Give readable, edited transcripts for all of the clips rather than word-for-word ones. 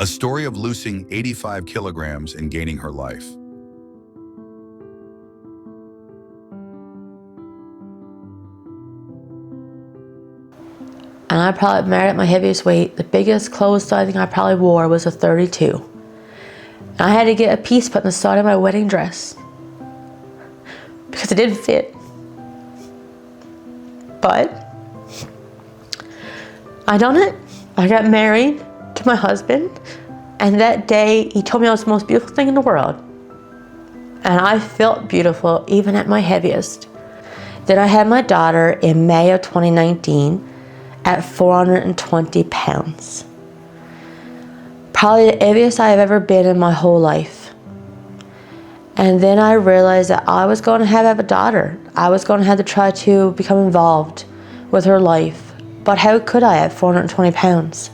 A story of losing 85 kilograms and gaining her life. And I probably married at my heaviest weight. The biggest clothes I think I probably wore was a 32. And I had to get a piece put in the side of my wedding dress because it didn't fit. But I done it. I got married to my husband, and that day he told me I was the most beautiful thing in the world. And I felt beautiful even at my heaviest. Then I had my daughter in May of 2019 at 420 pounds. Probably the heaviest I've ever been in my whole life. And then I realized that I was going to have a daughter. I was going to have to try to become involved with her life. But how could I at 420 pounds?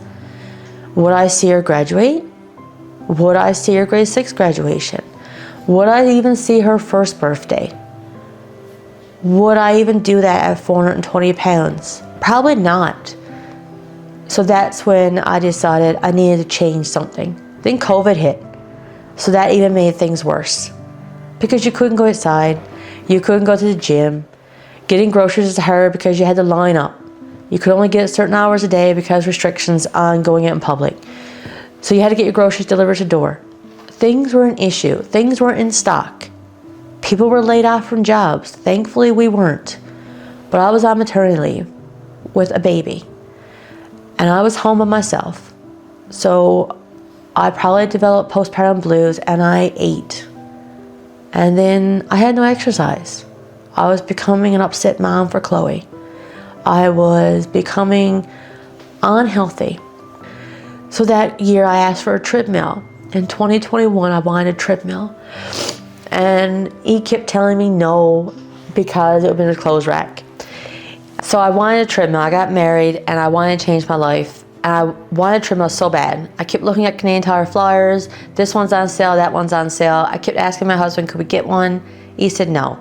Would I see her graduate? Would I see her grade 6 graduation? Would I even see her first birthday? Would I even do that at 420 pounds? Probably not. So that's when I decided I needed to change something. Then COVID hit. So that even made things worse. Because you couldn't go outside, you couldn't go to the gym. Getting groceries is hard because you had to line up. You could only get certain hours a day because restrictions on going out in public. So you had to get your groceries delivered to door. Things were an issue. Things weren't in stock. People were laid off from jobs. Thankfully we weren't. But I was on maternity leave with a baby. And I was home by myself. So I probably developed postpartum blues, and I ate. And then I had no exercise. I was becoming an upset mom for Chloe. I was becoming unhealthy. So that year I asked for a treadmill. In 2021 I wanted a treadmill. And he kept telling me no because it would have been a clothes rack. So I wanted a treadmill. I got married and I wanted to change my life. And I wanted a treadmill so bad. I kept looking at Canadian Tire flyers. This one's on sale, that one's on sale. I kept asking my husband, could we get one? He said no.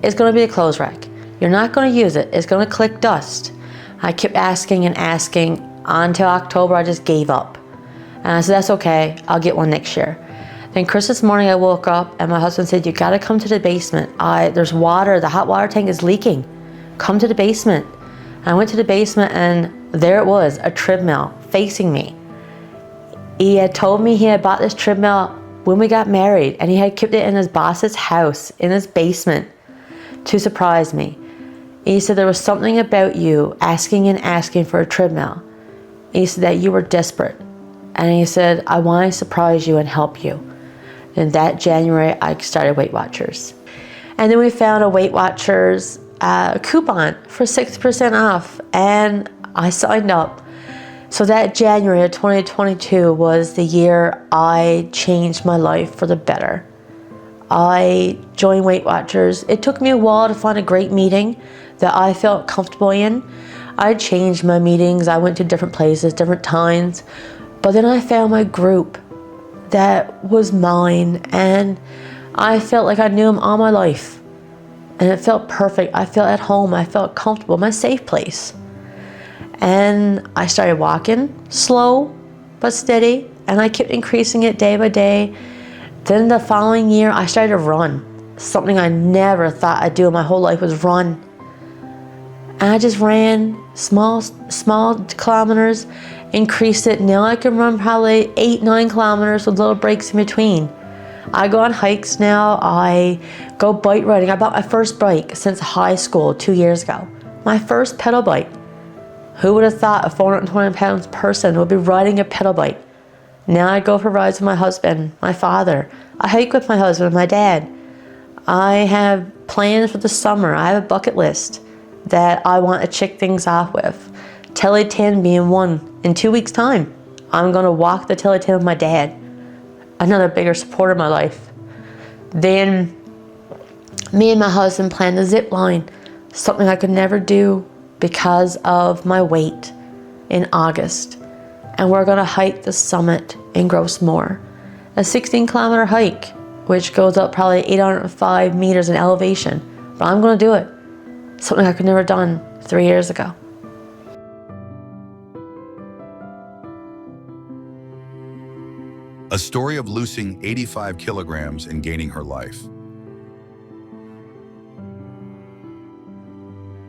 It's going to be a clothes rack. You're not going to use it. It's going to collect dust. I kept asking and asking until October. I just gave up. And I said, that's okay. I'll get one next year. Then Christmas morning I woke up and my husband said, you got to come to the basement. There's water. The hot water tank is leaking. Come to the basement. And I went to the basement and there it was, a treadmill facing me. He had told me he had bought this treadmill when we got married, and he had kept it in his boss's house, in his basement, to surprise me. He said there was something about you asking and asking for a treadmill. He said that you were desperate. And he said, I want to surprise you and help you. And that January, I started Weight Watchers. And then we found a Weight Watchers coupon for 60% off, and I signed up. So that January of 2022 was the year I changed my life for the better. I joined Weight Watchers. It took me a while to find a great meeting that I felt comfortable in. I changed my meetings. I went to different places, different times. But then I found my group that was mine, and I felt like I knew them all my life. And it felt perfect. I felt at home. I felt comfortable, my safe place. And I started walking, slow but steady, and I kept increasing it day by day. Then the following year, I started to run. Something I never thought I'd do in my whole life was run. And I just ran small kilometers, increased it. Now I can run probably 8-9 kilometers with little breaks in between. I go on hikes now. I go bike riding. I bought my first bike since high school 2 years ago. My first pedal bike. Who would have thought a 420 pounds person would be riding a pedal bike? Now I go for rides with my husband, my father. I hike with my husband, my dad. I have plans for the summer. I have a bucket list that I want to check things off with. Tele 10 being one. In 2 weeks' time, I'm going to walk the Tele 10 with my dad. Another bigger support of my life. Then me and my husband planned the zip line, something I could never do because of my weight, in August. And we're going to hike the summit in Grossmore, a 16-kilometer hike, which goes up probably 805 meters in elevation. But I'm going to do it. Something I could never done 3 years ago. A story of losing 85 kilograms and gaining her life.